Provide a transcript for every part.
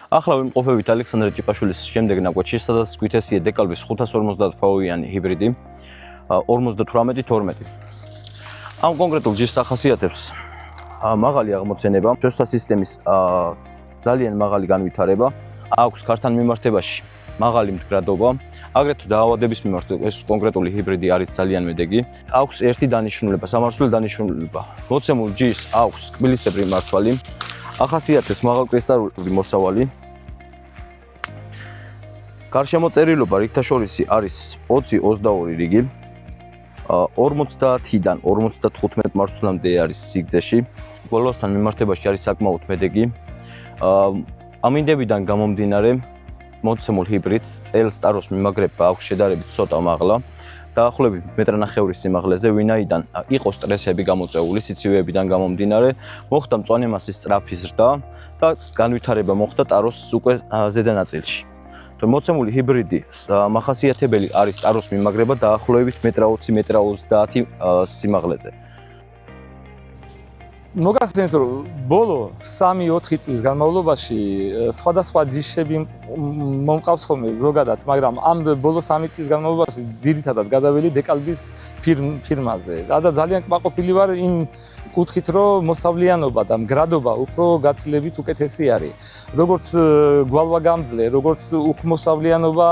ახლა ვიმყოფებით ალექსანდრე ჭიპაშვილის შემდეგ ნაკვეთში, სადაც გვითესია დეკალბის 550 ფაუიანი ჰიბრიდი 58-12. ამ კონკრეტულ ჯიშს ახასიათებს მაღალი აღმოცენება, ფესვთა სისტემის ძალიან მაღალი განვითარება, აქვს ქართან მიმართებაში მაღალი მდგრადობა, აგრეთვე დაავადების მიმართ ეს კონკრეტული ჰიბრიდი არის ძალიან მედეგი. აქვს ერთი დანიშნულება, სამარცვლელი დანიშნულება. მოცემულ ჯიშს აქვს კბილისებრი მართვალი, ახასიათებს მაღალკრისტალური მოსავალი. გარშემოწერილობა რიგთაშორისი არის 20-22 რიგი. 50-დან 55 მარცვლამდე არის სიგრძეში. ბოლოსთან მიმართებაში არის საკმაოდ მედეგი. ამინდებიდან გამომდინარე მოცემულ ჰიბრიდს წელს ტაროს მიმაგრება აქვს შედარებით ცოტა მაღლა, დაახლოებით 1.5 მეტრის სიმაღლეზე, ვინაიდან იყო სტრესები გამოწეული სიცივეებიდან გამომდინარე, მოხდა მწვანე მასის სწრაფი ზრდა და განვითარება მოხდა ტაროს უკვე ზედა ნაწილში. მოცემული ჰიბრიდის მახასიათებელი არის ტაროს მიმაგრება დაახლოებით 1.20 მეტრ სიმაღლეზე. მოგახსენეთ, რომ ბოლო 3-4 წლის განმავლობაში სხვადასხვა ჯიშები მომყავს ხოლმე ზოგადად, მაგრამ ამ ბოლო 3 წლის განმავლობაში ძირითადად გადაველი დეკალბის ფირმაზე. და ძალიან კმაყოფილი ვარ იმ კუთხით, რომ მოსავლიანობა და მგრადობა უფრო გაცილებით უკეთესი არის. როგორც გვალვაგამძლე, როგორც უხმოსავლიანობა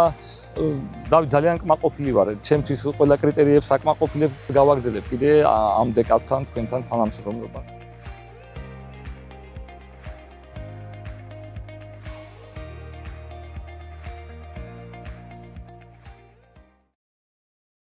ძალიან კმაყოფილი ვარ. ჩემთვის ყველა კრიტერიებს აკმაყოფილებს გავაგრძელებ კიდე ამ დეკალბთან თქვენთან თანამშრომლობა.